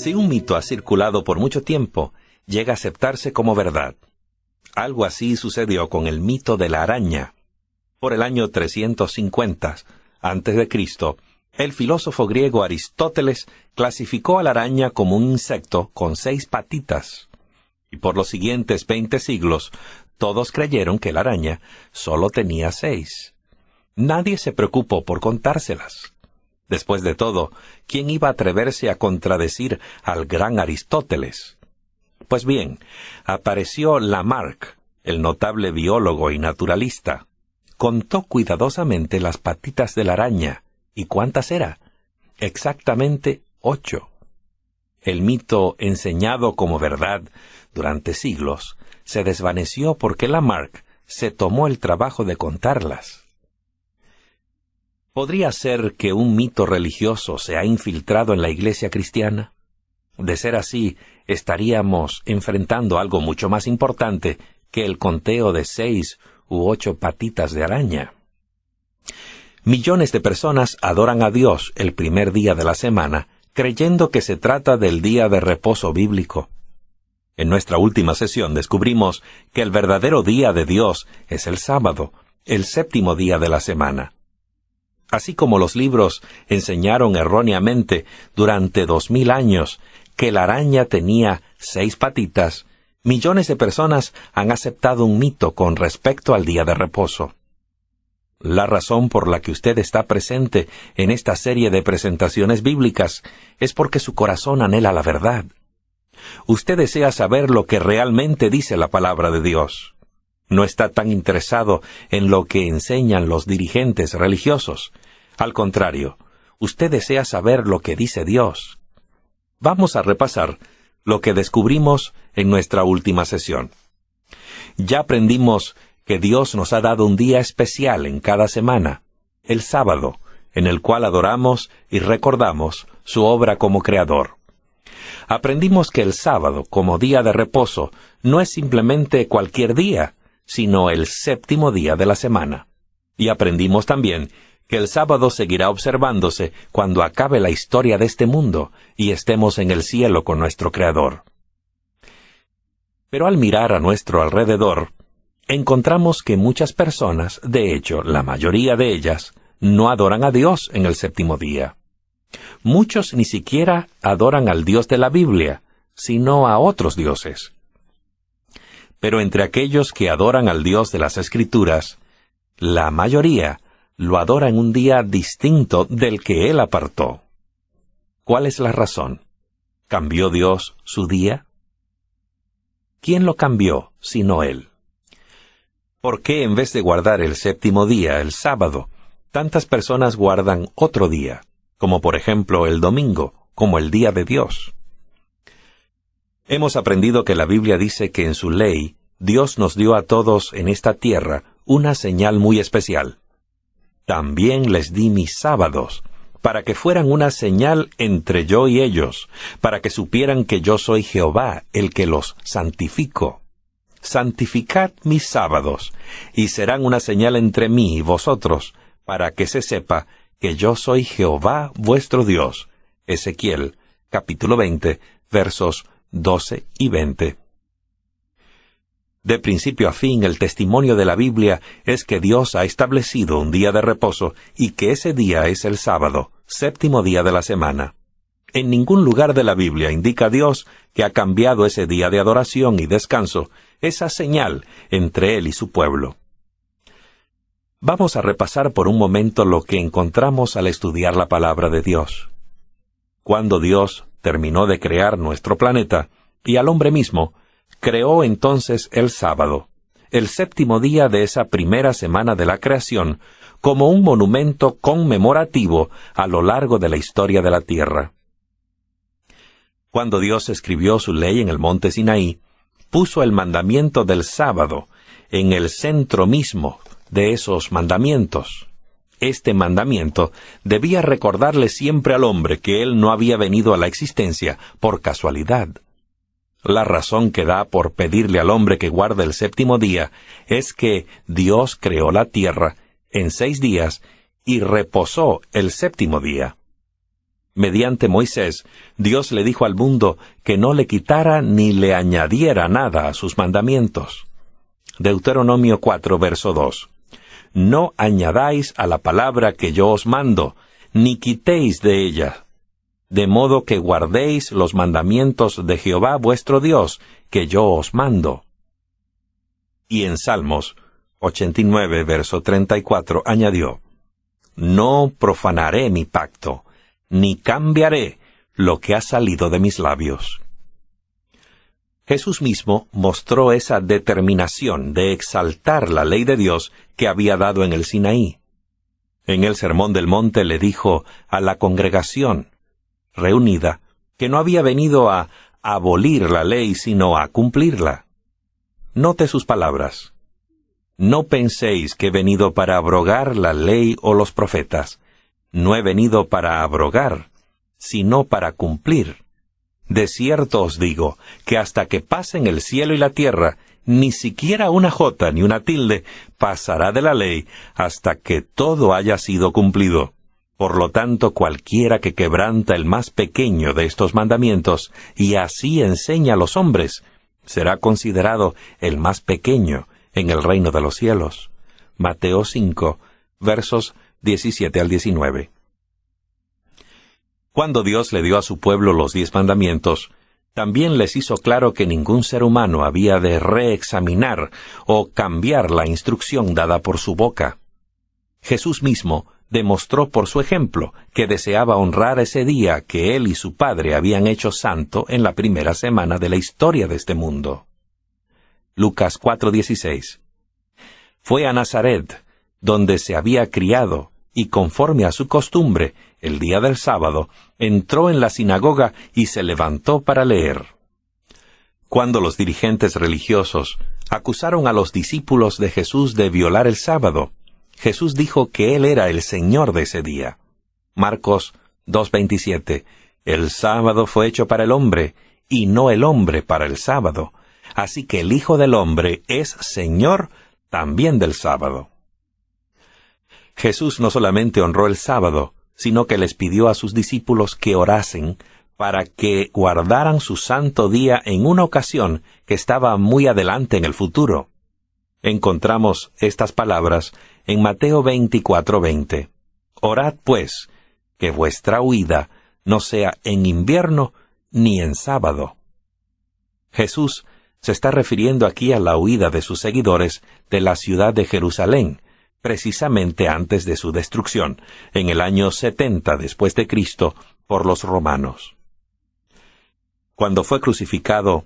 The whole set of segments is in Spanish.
Si un mito ha circulado por mucho tiempo, llega a aceptarse como verdad. Algo así sucedió con el mito de la araña. Por el año 350 a.C., el filósofo griego Aristóteles clasificó a la araña como un insecto con 6 patitas. Y por los siguientes 20 siglos, todos creyeron que la araña solo tenía 6. Nadie se preocupó por contárselas. Después de todo, ¿quién iba a atreverse a contradecir al gran Aristóteles? Pues bien, apareció Lamarck, el notable biólogo y naturalista. Contó cuidadosamente las patitas de la araña. ¿Y cuántas era? Exactamente 8. El mito, enseñado como verdad durante siglos, se desvaneció porque Lamarck se tomó el trabajo de contarlas. ¿Podría ser que un mito religioso se ha infiltrado en la iglesia cristiana? De ser así, estaríamos enfrentando algo mucho más importante que el conteo de 6 u 8 patitas de araña. Millones de personas adoran a Dios el primer día de la semana, creyendo que se trata del día de reposo bíblico. En nuestra última sesión descubrimos que el verdadero día de Dios es el sábado, el 7º día de la semana. Así como los libros enseñaron erróneamente durante 2000 años que la araña tenía 6 patitas, millones de personas han aceptado un mito con respecto al día de reposo. La razón por la que usted está presente en esta serie de presentaciones bíblicas es porque su corazón anhela la verdad. Usted desea saber lo que realmente dice la palabra de Dios. No está tan interesado en lo que enseñan los dirigentes religiosos. Al contrario, usted desea saber lo que dice Dios. Vamos a repasar lo que descubrimos en nuestra última sesión. Ya aprendimos que Dios nos ha dado un día especial en cada semana, el sábado, en el cual adoramos y recordamos su obra como creador. Aprendimos que el sábado, como día de reposo, no es simplemente cualquier día, sino el 7º día de la semana. Y aprendimos también que el sábado seguirá observándose cuando acabe la historia de este mundo y estemos en el cielo con nuestro Creador. Pero al mirar a nuestro alrededor, encontramos que muchas personas, de hecho, la mayoría de ellas, no adoran a Dios en el 7º día. Muchos ni siquiera adoran al Dios de la Biblia, sino a otros dioses. Pero entre aquellos que adoran al Dios de las Escrituras, la mayoría lo adora en un día distinto del que Él apartó. ¿Cuál es la razón? ¿Cambió Dios su día? ¿Quién lo cambió, sino Él? ¿Por qué en vez de guardar el 7º día, el sábado, tantas personas guardan otro día, como por ejemplo el domingo, como el día de Dios? Hemos aprendido que la Biblia dice que en su ley, Dios nos dio a todos en esta tierra una señal muy especial. También les di mis sábados, para que fueran una señal entre yo y ellos, para que supieran que yo soy Jehová, el que los santifico. Santificad mis sábados, y serán una señal entre mí y vosotros, para que se sepa que yo soy Jehová vuestro Dios. Ezequiel, capítulo 20, versos 12 y 20. De principio a fin, el testimonio de la Biblia es que Dios ha establecido un día de reposo y que ese día es el sábado, 7º día de la semana. En ningún lugar de la Biblia indica Dios que ha cambiado ese día de adoración y descanso, esa señal entre Él y su pueblo. Vamos a repasar por un momento lo que encontramos al estudiar la palabra de Dios. Cuando Dios terminó de crear nuestro planeta y al hombre mismo, creó entonces el sábado, el 7º día de esa primera semana de la creación, como un monumento conmemorativo a lo largo de la historia de la tierra. Cuando Dios escribió su ley en el monte Sinaí, puso el mandamiento del sábado en el centro mismo de esos mandamientos. Este mandamiento debía recordarle siempre al hombre que él no había venido a la existencia por casualidad. La razón que da por pedirle al hombre que guarde el 7º día es que Dios creó la tierra en 6 días y reposó el 7º día. Mediante Moisés, Dios le dijo al mundo que no le quitara ni le añadiera nada a sus mandamientos. Deuteronomio 4, verso 2. No añadáis a la palabra que yo os mando, ni quitéis de ella, de modo que guardéis los mandamientos de Jehová vuestro Dios, que yo os mando. Y en Salmos 89, verso 34, añadió, no profanaré mi pacto, ni cambiaré lo que ha salido de mis labios. Jesús mismo mostró esa determinación de exaltar la ley de Dios que había dado en el Sinaí. En el Sermón del Monte le dijo a la congregación reunida que no había venido a abolir la ley, sino a cumplirla. Note sus palabras. No penséis que he venido para abrogar la ley o los profetas. No he venido para abrogar, sino para cumplir. De cierto os digo, que hasta que pasen el cielo y la tierra, ni siquiera una jota ni una tilde pasará de la ley hasta que todo haya sido cumplido. Por lo tanto, cualquiera que quebranta el más pequeño de estos mandamientos, y así enseña a los hombres, será considerado el más pequeño en el reino de los cielos. Mateo 5, versos 17 al 19. Cuando Dios le dio a su pueblo los 10 mandamientos, también les hizo claro que ningún ser humano había de reexaminar o cambiar la instrucción dada por su boca. Jesús mismo demostró por su ejemplo que deseaba honrar ese día que él y su Padre habían hecho santo en la primera semana de la historia de este mundo. Lucas 4:16. Fue a Nazaret, donde se había criado, y conforme a su costumbre, el día del sábado, entró en la sinagoga y se levantó para leer. Cuando los dirigentes religiosos acusaron a los discípulos de Jesús de violar el sábado, Jesús dijo que Él era el Señor de ese día. Marcos 2:27. El sábado fue hecho para el hombre, y no el hombre para el sábado. Así que el Hijo del Hombre es Señor también del sábado. Jesús no solamente honró el sábado, sino que les pidió a sus discípulos que orasen para que guardaran su santo día en una ocasión que estaba muy adelante en el futuro. Encontramos estas palabras en Mateo 24:20. Orad pues, que vuestra huida no sea en invierno ni en sábado. Jesús se está refiriendo aquí a la huida de sus seguidores de la ciudad de Jerusalén, precisamente antes de su destrucción, en el año 70 después de Cristo, por los romanos. Cuando fue crucificado,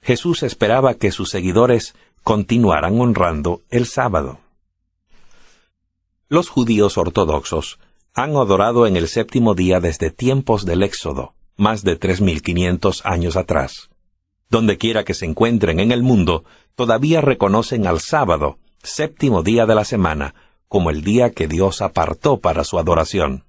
Jesús esperaba que sus seguidores continuaran honrando el sábado. Los judíos ortodoxos han adorado en el séptimo día desde tiempos del Éxodo, más de 3.500 años atrás. Donde quiera que se encuentren en el mundo, todavía reconocen al sábado, séptimo día de la semana, como el día que Dios apartó para su adoración.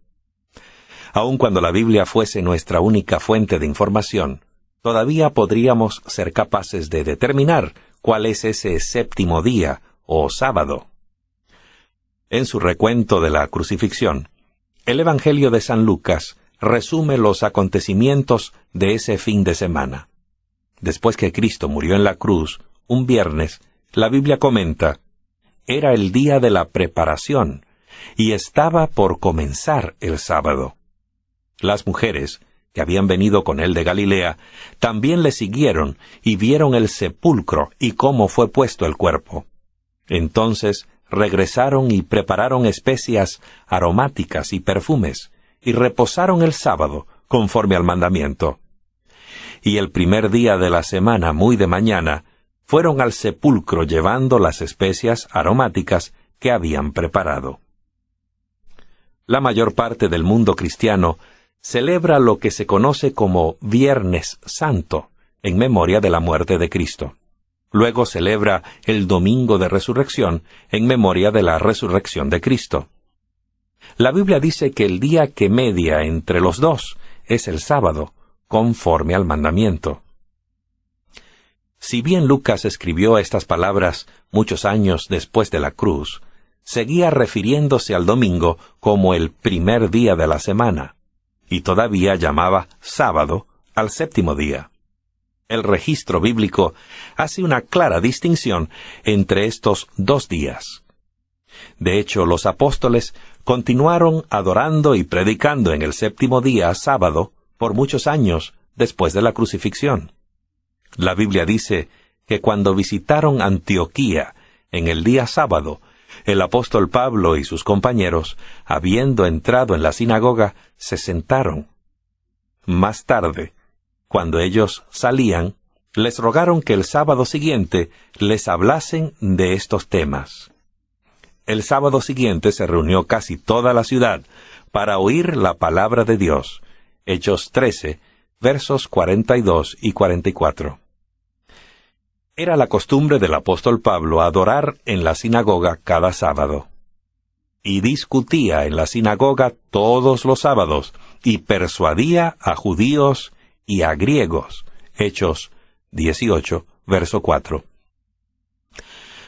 Aun cuando la Biblia fuese nuestra única fuente de información, todavía podríamos ser capaces de determinar cuál es ese séptimo día o sábado. En su recuento de la crucifixión, el Evangelio de San Lucas resume los acontecimientos de ese fin de semana. Después que Cristo murió en la cruz, un viernes, la Biblia comenta: era el día de la preparación, y estaba por comenzar el sábado. Las mujeres, que habían venido con él de Galilea, también le siguieron y vieron el sepulcro y cómo fue puesto el cuerpo. Entonces regresaron y prepararon especias aromáticas y perfumes, y reposaron el sábado, conforme al mandamiento. Y el primer día de la semana, muy de mañana, fueron al sepulcro llevando las especias aromáticas que habían preparado. La mayor parte del mundo cristiano celebra lo que se conoce como Viernes Santo, en memoria de la muerte de Cristo. Luego celebra el Domingo de Resurrección, en memoria de la resurrección de Cristo. La Biblia dice que el día que media entre los dos es el sábado, conforme al mandamiento. Si bien Lucas escribió estas palabras muchos años después de la cruz, seguía refiriéndose al domingo como el primer día de la semana. y todavía llamaba sábado al séptimo día. El registro bíblico hace una clara distinción entre estos dos días. De hecho, los apóstoles continuaron adorando y predicando en el séptimo día, sábado, por muchos años después de la crucifixión. La Biblia dice que cuando visitaron Antioquía en el día sábado, el apóstol Pablo y sus compañeros, habiendo entrado en la sinagoga, se sentaron. Más tarde, cuando ellos salían, les rogaron que el sábado siguiente les hablasen de estos temas. El sábado siguiente se reunió casi toda la ciudad para oír la palabra de Dios. Hechos 13, versos 42 y 44. Era la costumbre del apóstol Pablo adorar en la sinagoga cada sábado. Y discutía en la sinagoga todos los sábados, y persuadía a judíos y a griegos. Hechos 18, verso 4.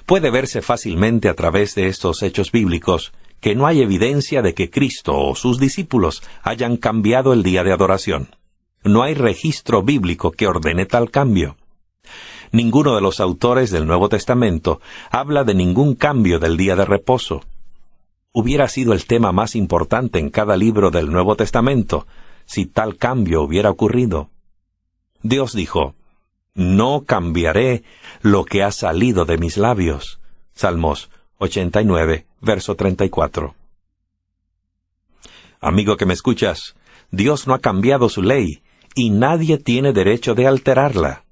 Puede verse fácilmente a través de estos hechos bíblicos que no hay evidencia de que Cristo o sus discípulos hayan cambiado el día de adoración. No hay registro bíblico que ordene tal cambio. Ninguno de los autores del Nuevo Testamento habla de ningún cambio del día de reposo. Hubiera sido el tema más importante en cada libro del Nuevo Testamento si tal cambio hubiera ocurrido. Dios dijo: «No cambiaré lo que ha salido de mis labios». Salmos 89, verso 34. Amigo que me escuchas, Dios no ha cambiado su ley, y nadie tiene derecho de alterarla.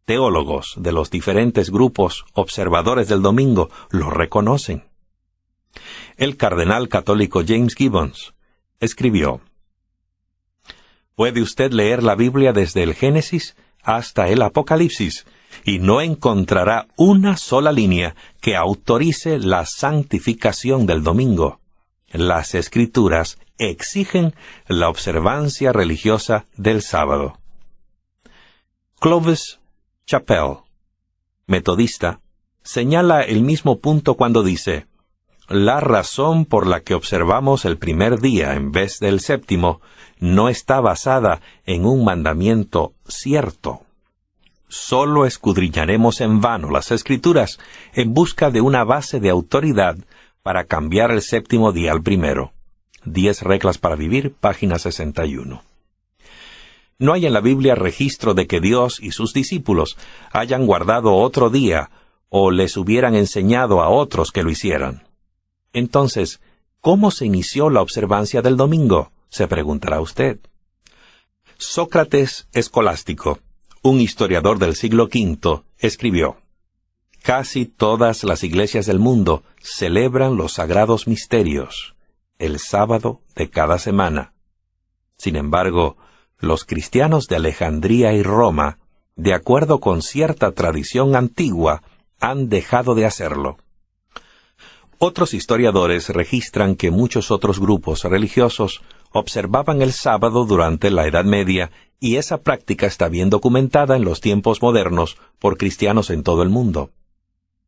Teólogos de los diferentes grupos observadores del domingo lo reconocen. El cardenal católico James Gibbons escribió: «Puede usted leer la Biblia desde el Génesis hasta el Apocalipsis, y no encontrará una sola línea que autorice la santificación del domingo. Las Escrituras exigen la observancia religiosa del sábado». Clovis Chappell, metodista, señala el mismo punto cuando dice: «La razón por la que observamos el primer día en vez del séptimo no está basada en un mandamiento cierto. Solo escudriñaremos en vano las Escrituras en busca de una base de autoridad para cambiar el séptimo día al primero». 10 reglas para vivir, página 61. No hay en la Biblia registro de que Dios y sus discípulos hayan guardado otro día o les hubieran enseñado a otros que lo hicieran. Entonces, ¿cómo se inició la observancia del domingo?, se preguntará usted. Sócrates Escolástico, un historiador del siglo V, escribió: «Casi todas las iglesias del mundo celebran los sagrados misterios, el sábado de cada semana. Sin embargo, los cristianos de Alejandría y Roma, de acuerdo con cierta tradición antigua, han dejado de hacerlo». Otros historiadores registran que muchos otros grupos religiosos observaban el sábado durante la Edad Media, y esa práctica está bien documentada en los tiempos modernos por cristianos en todo el mundo.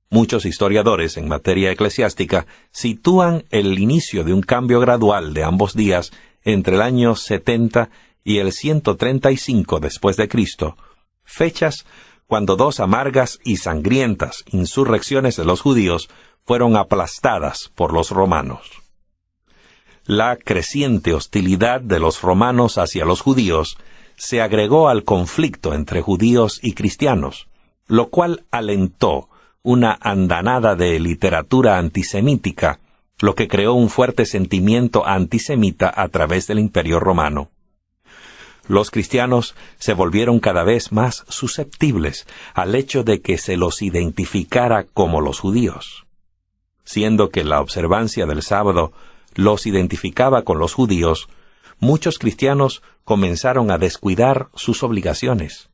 Muchos historiadores en materia eclesiástica sitúan el inicio de un cambio gradual de ambos días entre el año 70 y el 135 después de Cristo, fechas cuando 2 amargas y sangrientas insurrecciones de los judíos fueron aplastadas por los romanos. La creciente hostilidad de los romanos hacia los judíos se agregó al conflicto entre judíos y cristianos, lo cual alentó una andanada de literatura antisemítica, lo que creó un fuerte sentimiento antisemita a través del Imperio Romano. Los cristianos se volvieron cada vez más susceptibles al hecho de que se los identificara como los judíos. Siendo que la observancia del sábado los identificaba con los judíos, muchos cristianos comenzaron a descuidar sus obligaciones.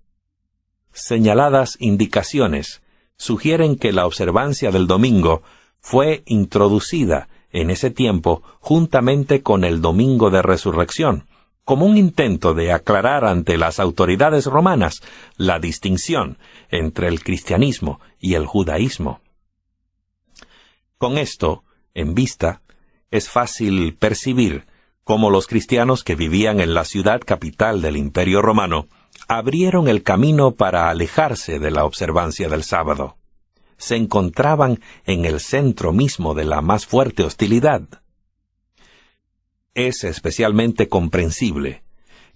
Señaladas indicaciones sugieren que la observancia del domingo fue introducida en ese tiempo juntamente con el Domingo de Resurrección, como un intento de aclarar ante las autoridades romanas la distinción entre el cristianismo y el judaísmo. Con esto en vista, es fácil percibir como los cristianos que vivían en la ciudad capital del Imperio Romano, abrieron el camino para alejarse de la observancia del sábado. Se encontraban en el centro mismo de la más fuerte hostilidad. Es especialmente comprensible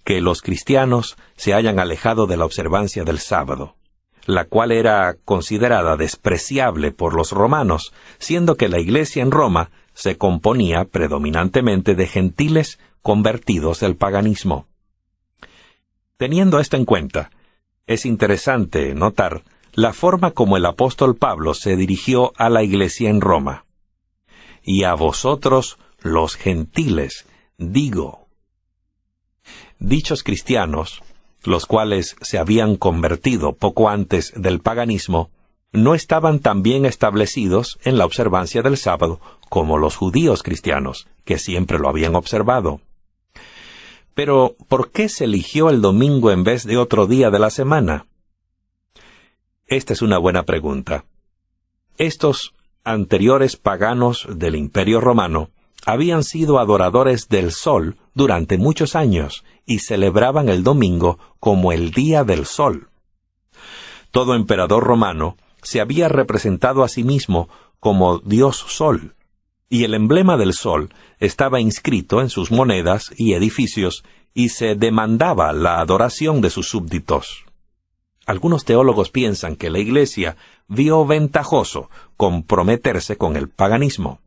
que los cristianos se hayan alejado de la observancia del sábado, la cual era considerada despreciable por los romanos, siendo que la iglesia en Roma se componía predominantemente de gentiles convertidos del paganismo. Teniendo esto en cuenta, es interesante notar la forma como el apóstol Pablo se dirigió a la iglesia en Roma. Y a vosotros, los gentiles, digo. Dichos cristianos, los cuales se habían convertido poco antes del paganismo, no estaban tan bien establecidos en la observancia del sábado como los judíos cristianos, que siempre lo habían observado. Pero, ¿por qué se eligió el domingo en vez de otro día de la semana? Esta es una buena pregunta. Estos anteriores paganos del Imperio Romano habían sido adoradores del sol durante muchos años y celebraban el domingo como el día del sol. Todo emperador romano se había representado a sí mismo como Dios Sol, y el emblema del sol estaba inscrito en sus monedas y edificios, y se demandaba la adoración de sus súbditos. Algunos teólogos piensan que la Iglesia vio ventajoso comprometerse con el paganismo.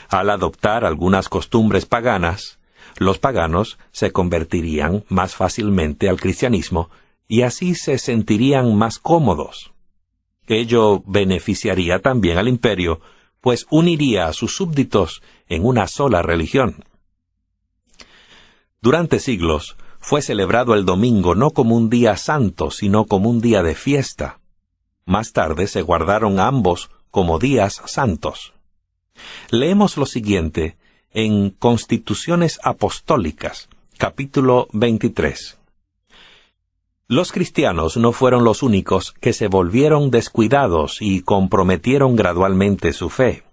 Al adoptar algunas costumbres paganas, los paganos se convertirían más fácilmente al cristianismo y así se sentirían más cómodos. Ello beneficiaría también al imperio, pues uniría a sus súbditos en una sola religión. Durante siglos fue celebrado el domingo no como un día santo, sino como un día de fiesta. Más tarde se guardaron ambos como días santos. Leemos lo siguiente en Constituciones Apostólicas, capítulo 23. Los cristianos no fueron los únicos que se volvieron descuidados y comprometieron gradualmente su fe.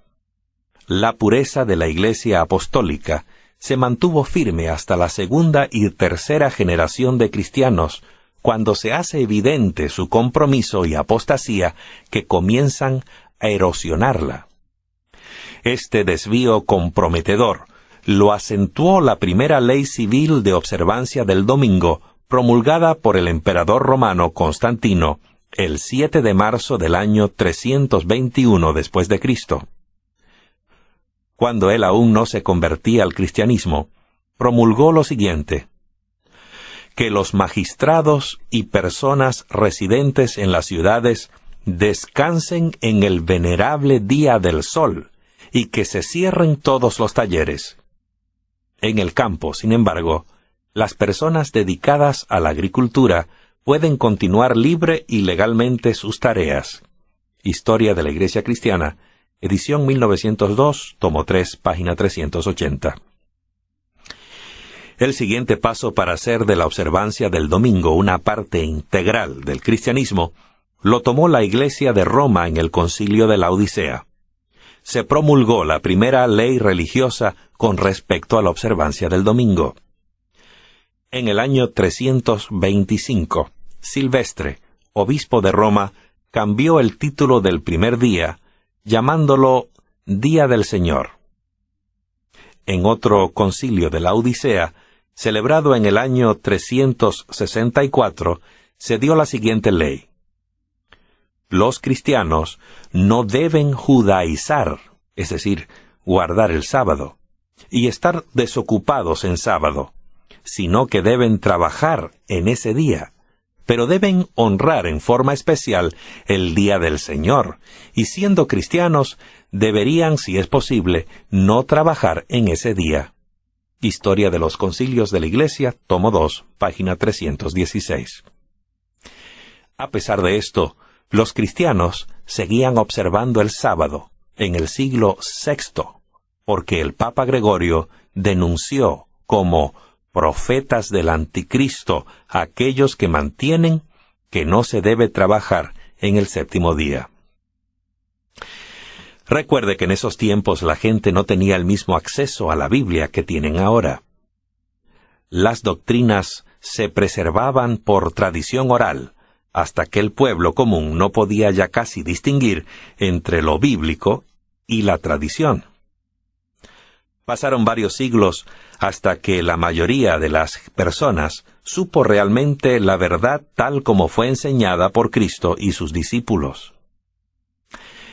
La pureza de la Iglesia apostólica se mantuvo firme hasta la segunda y tercera generación de cristianos, cuando se hace evidente su compromiso y apostasía que comienzan a erosionarla. Este desvío comprometedor lo acentuó la primera ley civil de observancia del domingo, promulgada por el emperador romano Constantino el 7 de marzo del año 321 después de Cristo. Cuando él aún no se convertía al cristianismo, promulgó lo siguiente: que los magistrados y personas residentes en las ciudades descansen en el venerable día del sol y que se cierren todos los talleres. En el campo, sin embargo, las personas dedicadas a la agricultura pueden continuar libre y legalmente sus tareas. Historia de la Iglesia Cristiana, edición 1902, tomo 3, página 380. El siguiente paso para hacer de la observancia del domingo una parte integral del cristianismo lo tomó la Iglesia de Roma en el Concilio de la Odisea. Se promulgó la primera ley religiosa con respecto a la observancia del domingo. En el año 325, Silvestre, obispo de Roma, cambió el título del primer día, llamándolo Día del Señor. En otro concilio de la Odisea, celebrado en el año 364, se dio la siguiente ley: los cristianos no deben judaizar, es decir, guardar el sábado, y estar desocupados en sábado, sino que deben trabajar en ese día, pero deben honrar en forma especial el día del Señor, y siendo cristianos, deberían, si es posible, no trabajar en ese día. Historia de los Concilios de la Iglesia, tomo 2, página 316. A pesar de esto, los cristianos seguían observando el sábado en el siglo VI, porque el Papa Gregorio denunció como profetas del anticristo a aquellos que mantienen que no se debe trabajar en el séptimo día. Recuerde que en esos tiempos la gente no tenía el mismo acceso a la Biblia que tienen ahora. Las doctrinas se preservaban por tradición oral, hasta que el pueblo común no podía ya casi distinguir entre lo bíblico y la tradición. Pasaron varios siglos hasta que la mayoría de las personas supo realmente la verdad tal como fue enseñada por Cristo y sus discípulos.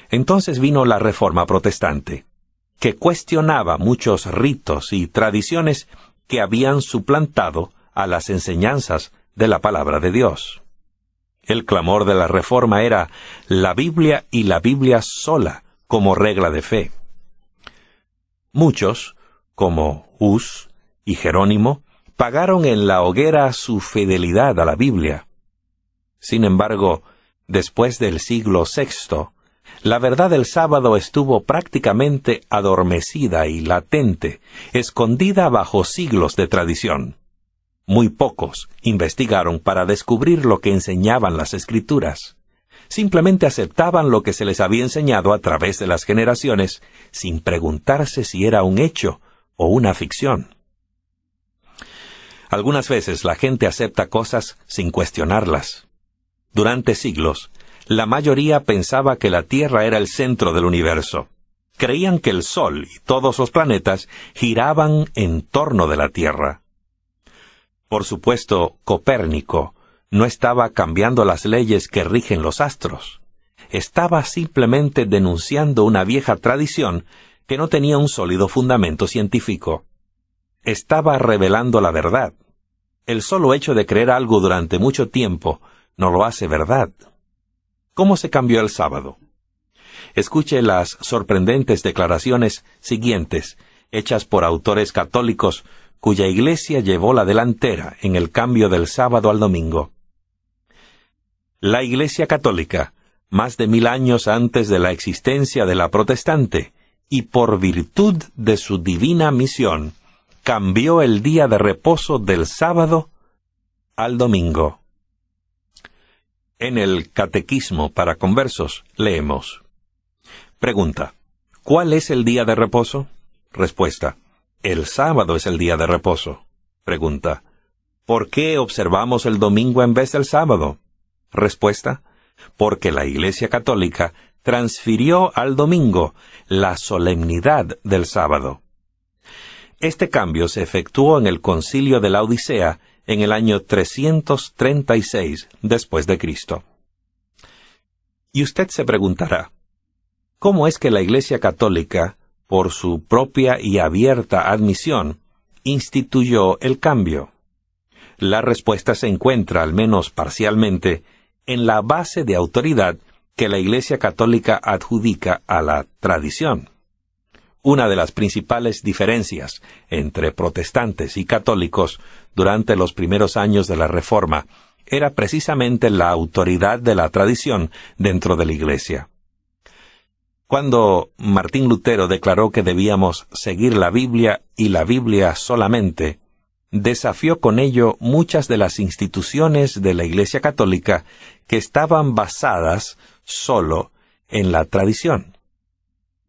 Entonces vino la Reforma Protestante, que cuestionaba muchos ritos y tradiciones que habían suplantado a las enseñanzas de la palabra de Dios. El clamor de la Reforma era la Biblia y la Biblia sola como regla de fe. Muchos, como Hus y Jerónimo, pagaron en la hoguera su fidelidad a la Biblia. Sin embargo, después del siglo VI, la verdad del sábado estuvo prácticamente adormecida y latente, escondida bajo siglos de tradición. Muy pocos investigaron para descubrir lo que enseñaban las Escrituras. Simplemente aceptaban lo que se les había enseñado a través de las generaciones, sin preguntarse si era un hecho o una ficción. Algunas veces la gente acepta cosas sin cuestionarlas. Durante siglos, la mayoría pensaba que la Tierra era el centro del universo. Creían que el Sol y todos los planetas giraban en torno de la Tierra. Por supuesto, Copérnico no estaba cambiando las leyes que rigen los astros. Estaba simplemente denunciando una vieja tradición que no tenía un sólido fundamento científico. Estaba revelando la verdad. El solo hecho de creer algo durante mucho tiempo no lo hace verdad. ¿Cómo se cambió el sábado? Escuche las sorprendentes declaraciones siguientes, hechas por autores católicos cuya iglesia llevó la delantera en el cambio del sábado al domingo. La Iglesia Católica, más de 1000 años antes de la existencia de la protestante, y por virtud de su divina misión, cambió el día de reposo del sábado al domingo. En el Catequismo para Conversos leemos. Pregunta: ¿cuál es el día de reposo? Respuesta: el sábado es el día de reposo. Pregunta: ¿por qué observamos el domingo en vez del sábado? Respuesta: porque la Iglesia Católica transfirió al domingo la solemnidad del sábado. Este cambio se efectuó en el Concilio de la Odisea en el año 336 después de Cristo. Y usted se preguntará, ¿cómo es que la Iglesia Católica, por su propia y abierta admisión, instituyó el cambio? La respuesta se encuentra, al menos parcialmente, en la base de autoridad que la Iglesia Católica adjudica a la tradición. Una de las principales diferencias entre protestantes y católicos durante los primeros años de la Reforma era precisamente la autoridad de la tradición dentro de la Iglesia. Cuando Martín Lutero declaró que debíamos seguir la Biblia y la Biblia solamente, desafió con ello muchas de las instituciones de la Iglesia Católica que estaban basadas solo en la tradición.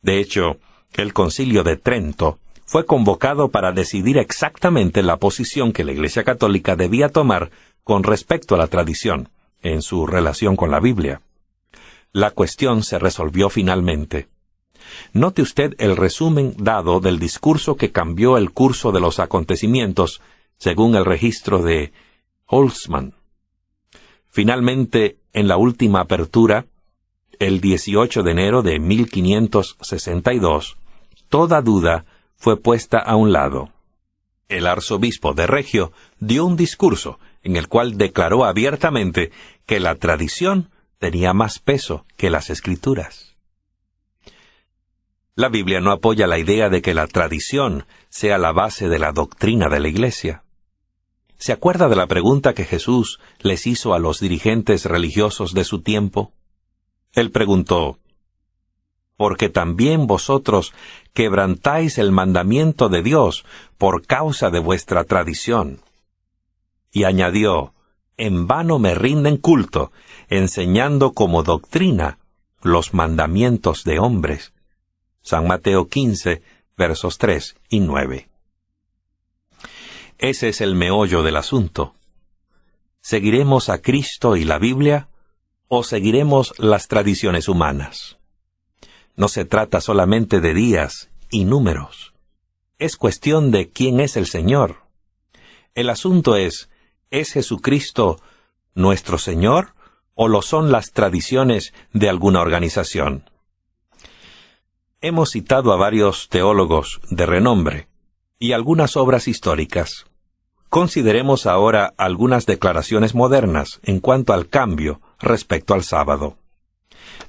De hecho, el Concilio de Trento fue convocado para decidir exactamente la posición que la Iglesia Católica debía tomar con respecto a la tradición, en su relación con la Biblia. La cuestión se resolvió finalmente. Note usted el resumen dado del discurso que cambió el curso de los acontecimientos, según el registro de Holtzmann. Finalmente, en la última apertura, el 18 de enero de 1562, toda duda fue puesta a un lado. El arzobispo de Regio dio un discurso en el cual declaró abiertamente que la tradición tenía más peso que las Escrituras. La Biblia no apoya la idea de que la tradición sea la base de la doctrina de la Iglesia. ¿Se acuerda de la pregunta que Jesús les hizo a los dirigentes religiosos de su tiempo? Él preguntó: «¿Porque también vosotros quebrantáis el mandamiento de Dios por causa de vuestra tradición?» Y añadió: «En vano me rinden culto, enseñando como doctrina los mandamientos de hombres». San Mateo 15, versos 3 y 9. Ese es el meollo del asunto. ¿Seguiremos a Cristo y la Biblia o seguiremos las tradiciones humanas? No se trata solamente de días y números. Es cuestión de quién es el Señor. El asunto ¿es Jesucristo nuestro Señor o lo son las tradiciones de alguna organización? Hemos citado a varios teólogos de renombre y algunas obras históricas. Consideremos ahora algunas declaraciones modernas en cuanto al cambio respecto al sábado.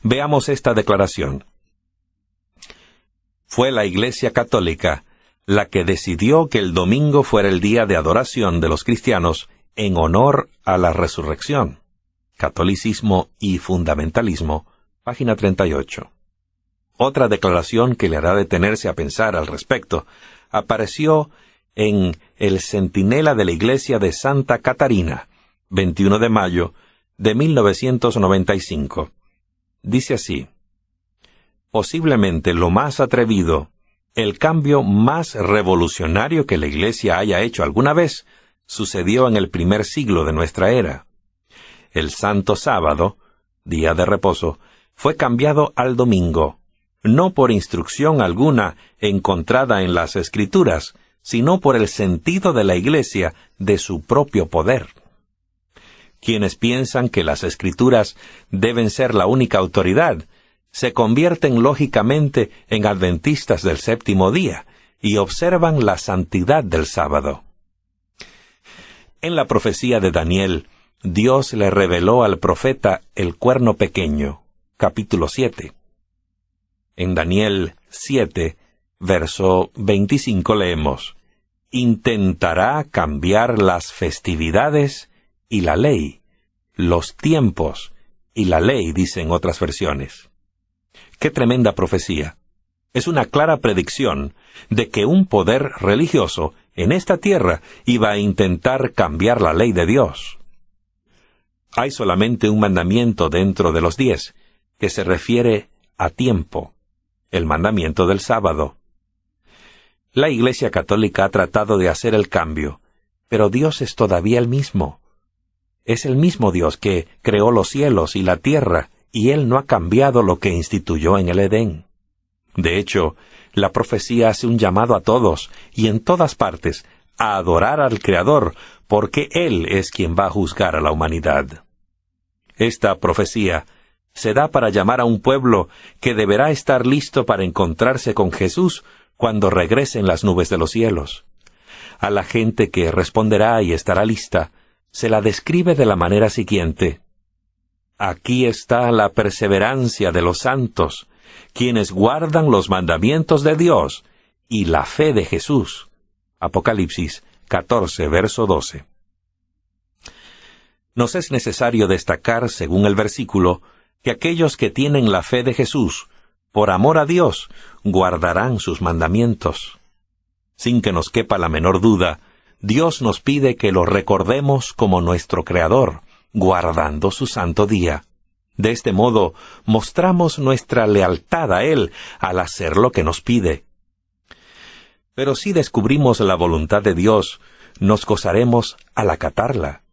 Veamos esta declaración. Fue la Iglesia Católica la que decidió que el domingo fuera el día de adoración de los cristianos en honor a la resurrección. Catolicismo y fundamentalismo, página 38. Otra declaración que le hará detenerse a pensar al respecto apareció en El Centinela de la Iglesia de Santa Catarina, 21 de mayo de 1995. Dice así: posiblemente lo más atrevido, el cambio más revolucionario que la Iglesia haya hecho alguna vez, sucedió en el primer siglo de nuestra era. El Santo Sábado, día de reposo, fue cambiado al domingo, no por instrucción alguna encontrada en las Escrituras, sino por el sentido de la Iglesia de su propio poder. Quienes piensan que las Escrituras deben ser la única autoridad, se convierten lógicamente en adventistas del séptimo día y observan la santidad del sábado. En la profecía de Daniel, Dios le reveló al profeta el cuerno pequeño, capítulo 7. En Daniel 7, verso 25 leemos: intentará cambiar las festividades y la ley, los tiempos y la ley, dicen otras versiones. ¡Qué tremenda profecía! Es una clara predicción de que un poder religioso en esta tierra iba a intentar cambiar la ley de Dios. Hay solamente un mandamiento dentro de los 10, que se refiere a tiempo, el mandamiento del sábado. La Iglesia Católica ha tratado de hacer el cambio, pero Dios es todavía el mismo. Es el mismo Dios que creó los cielos y la tierra, y Él no ha cambiado lo que instituyó en el Edén. De hecho, la profecía hace un llamado a todos, y en todas partes, a adorar al Creador, porque Él es quien va a juzgar a la humanidad. Esta profecía se da para llamar a un pueblo que deberá estar listo para encontrarse con Jesús cuando regresen las nubes de los cielos. A la gente que responderá y estará lista, se la describe de la manera siguiente: aquí está la perseverancia de los santos, quienes guardan los mandamientos de Dios y la fe de Jesús. Apocalipsis 14, verso 12. Nos es necesario destacar, según el versículo, que aquellos que tienen la fe de Jesús, por amor a Dios, guardarán sus mandamientos. Sin que nos quepa la menor duda, Dios nos pide que lo recordemos como nuestro Creador, guardando su santo día. De este modo, mostramos nuestra lealtad a Él al hacer lo que nos pide. Pero si descubrimos la voluntad de Dios, nos gozaremos al acatarla.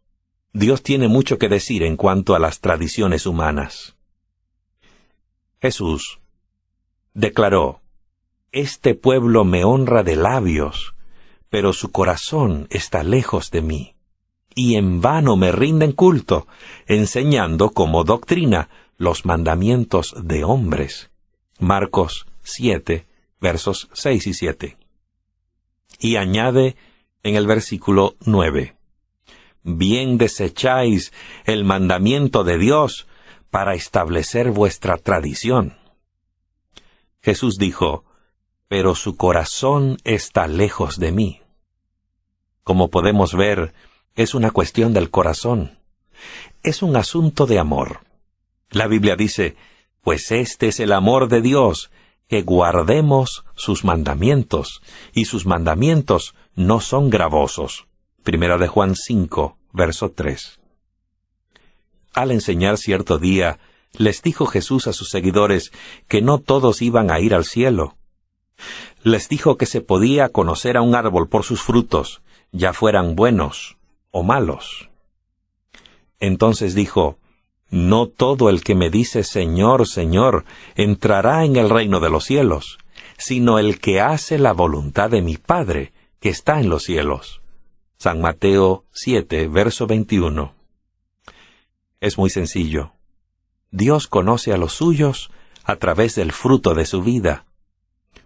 Dios tiene mucho que decir en cuanto a las tradiciones humanas. Jesús declaró: este pueblo me honra de labios, pero su corazón está lejos de mí, y en vano me rinden culto, enseñando como doctrina los mandamientos de hombres. Marcos 7, versos 6 y 7. Y añade en el versículo 9: bien desecháis el mandamiento de Dios para establecer vuestra tradición. Jesús dijo: pero su corazón está lejos de mí. Como podemos ver, es una cuestión del corazón. Es un asunto de amor. La Biblia dice: pues este es el amor de Dios, que guardemos sus mandamientos, y sus mandamientos no son gravosos. Primera de Juan 5, verso 3. Al enseñar cierto día, les dijo Jesús a sus seguidores que no todos iban a ir al cielo. Les dijo que se podía conocer a un árbol por sus frutos, ya fueran buenos o malos. Entonces dijo: No todo el que me dice Señor, Señor, entrará en el reino de los cielos, sino el que hace la voluntad de mi Padre, que está en los cielos. San Mateo 7, verso 21. Es muy sencillo. Dios conoce a los suyos a través del fruto de su vida.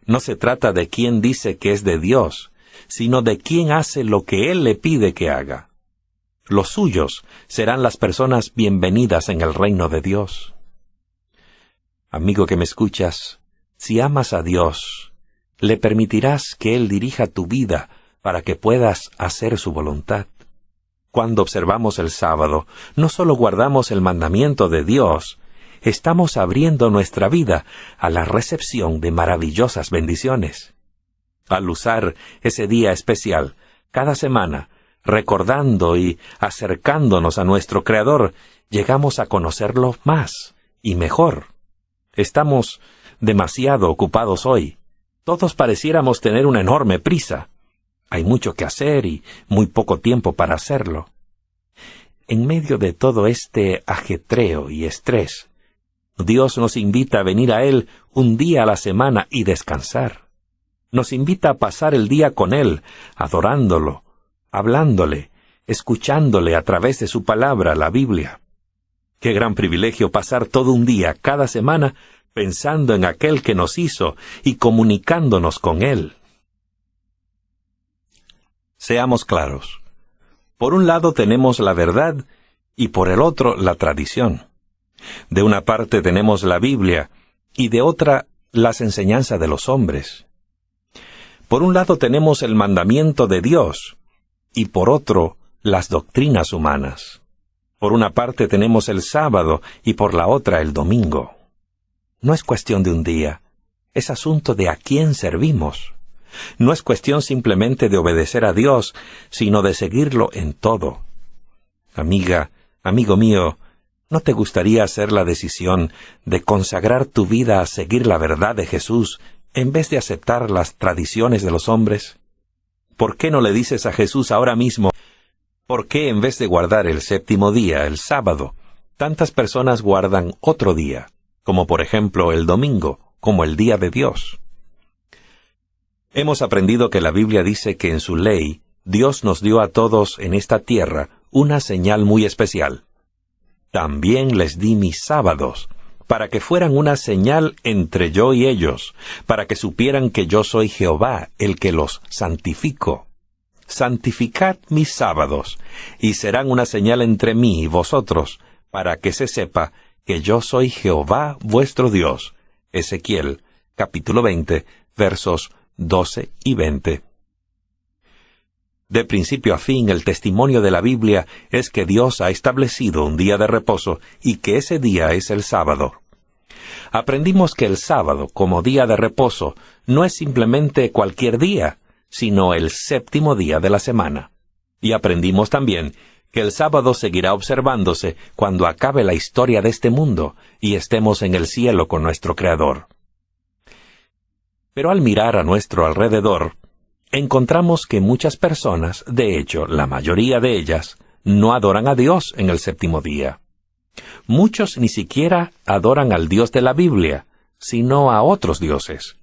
No se trata de quién dice que es de Dios, sino de quién hace lo que Él le pide que haga. Los suyos serán las personas bienvenidas en el reino de Dios. Amigo que me escuchas, si amas a Dios, le permitirás que Él dirija tu vida para que puedas hacer su voluntad. Cuando observamos el sábado, no solo guardamos el mandamiento de Dios, estamos abriendo nuestra vida a la recepción de maravillosas bendiciones. Al usar ese día especial, cada semana, recordando y acercándonos a nuestro Creador, llegamos a conocerlo más y mejor. Estamos demasiado ocupados hoy. Todos pareciéramos tener una enorme prisa. Hay mucho que hacer y muy poco tiempo para hacerlo. En medio de todo este ajetreo y estrés, Dios nos invita a venir a Él un día a la semana y descansar. Nos invita a pasar el día con Él, adorándolo, hablándole, escuchándole a través de su palabra, la Biblia. Qué gran privilegio pasar todo un día, cada semana, pensando en aquel que nos hizo y comunicándonos con Él. Seamos claros. Por un lado tenemos la verdad y por el otro la tradición. De una parte tenemos la Biblia y de otra las enseñanzas de los hombres. Por un lado tenemos el mandamiento de Dios y por otro las doctrinas humanas. Por una parte tenemos el sábado y por la otra el domingo. No es cuestión de un día, es asunto de a quién servimos. No es cuestión simplemente de obedecer a Dios, sino de seguirlo en todo. Amiga, amigo mío, ¿no te gustaría hacer la decisión de consagrar tu vida a seguir la verdad de Jesús en vez de aceptar las tradiciones de los hombres? ¿Por qué no le dices a Jesús ahora mismo, por qué en vez de guardar el séptimo día, el sábado, tantas personas guardan otro día, como por ejemplo el domingo, como el día de Dios? Hemos aprendido que la Biblia dice que en su ley, Dios nos dio a todos en esta tierra una señal muy especial. También les di mis sábados, para que fueran una señal entre yo y ellos, para que supieran que yo soy Jehová, el que los santifico. Santificad mis sábados, y serán una señal entre mí y vosotros, para que se sepa que yo soy Jehová vuestro Dios. Ezequiel, capítulo 20, versos 12 y 20. De principio a fin, el testimonio de la Biblia es que Dios ha establecido un día de reposo y que ese día es el sábado. Aprendimos que el sábado, como día de reposo, no es simplemente cualquier día, sino el séptimo día de la semana. Y aprendimos también que el sábado seguirá observándose cuando acabe la historia de este mundo y estemos en el cielo con nuestro Creador. Pero al mirar a nuestro alrededor, encontramos que muchas personas, de hecho, la mayoría de ellas, no adoran a Dios en el séptimo día. Muchos ni siquiera adoran al Dios de la Biblia, sino a otros dioses.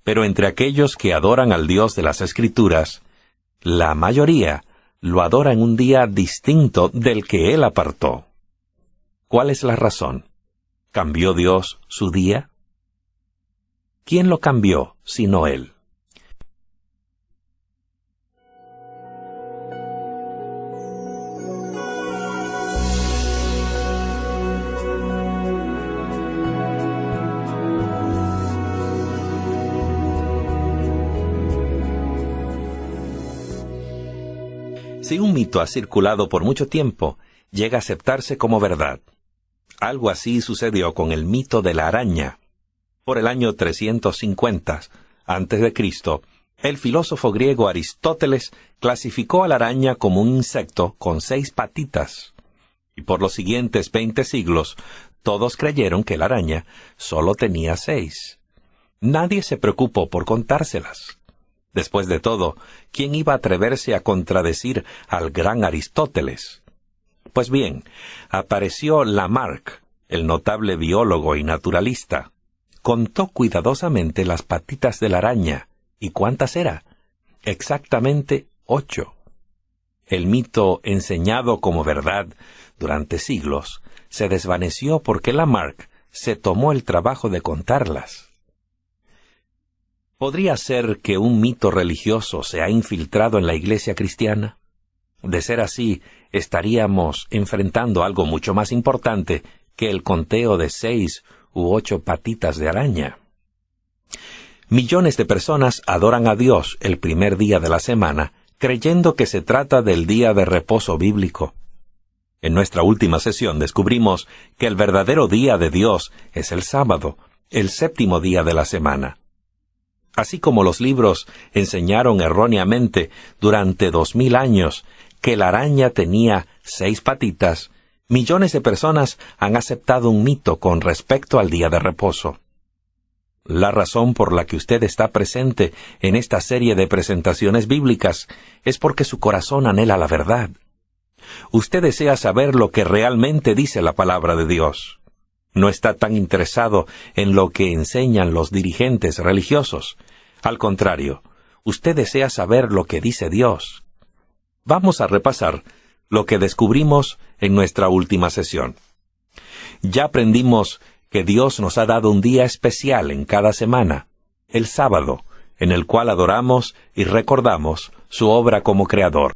Pero entre aquellos que adoran al Dios de las Escrituras, la mayoría lo adora en un día distinto del que Él apartó. ¿Cuál es la razón? ¿Cambió Dios su día? ¿Quién lo cambió sino Él? Si un mito ha circulado por mucho tiempo, llega a aceptarse como verdad. Algo así sucedió con el mito de la araña. Por el año 350 a.C., el filósofo griego Aristóteles clasificó a la araña como un insecto con 6 patitas. Y por los siguientes 20 siglos, todos creyeron que la araña solo tenía 6. Nadie se preocupó por contárselas. Después de todo, ¿quién iba a atreverse a contradecir al gran Aristóteles? Pues bien, apareció Lamarck, el notable biólogo y naturalista. Contó cuidadosamente las patitas de la araña. ¿Y cuántas era? Exactamente 8. El mito enseñado como verdad durante siglos se desvaneció porque Lamarck se tomó el trabajo de contarlas. ¿Podría ser que un mito religioso se ha infiltrado en la iglesia cristiana? De ser así, estaríamos enfrentando algo mucho más importante que el conteo de 6 u 8 patitas de araña. Millones de personas adoran a Dios el primer día de la semana, creyendo que se trata del día de reposo bíblico. En nuestra última sesión descubrimos que el verdadero día de Dios es el sábado, el séptimo día de la semana. Así como los libros enseñaron erróneamente durante 2000 años que la araña tenía 6 patitas, millones de personas han aceptado un mito con respecto al día de reposo. La razón por la que usted está presente en esta serie de presentaciones bíblicas es porque su corazón anhela la verdad. Usted desea saber lo que realmente dice la palabra de Dios. No está tan interesado en lo que enseñan los dirigentes religiosos. Al contrario, usted desea saber lo que dice Dios. Vamos a repasar lo que descubrimos en nuestra última sesión. Ya aprendimos que Dios nos ha dado un día especial en cada semana, el sábado, en el cual adoramos y recordamos su obra como Creador.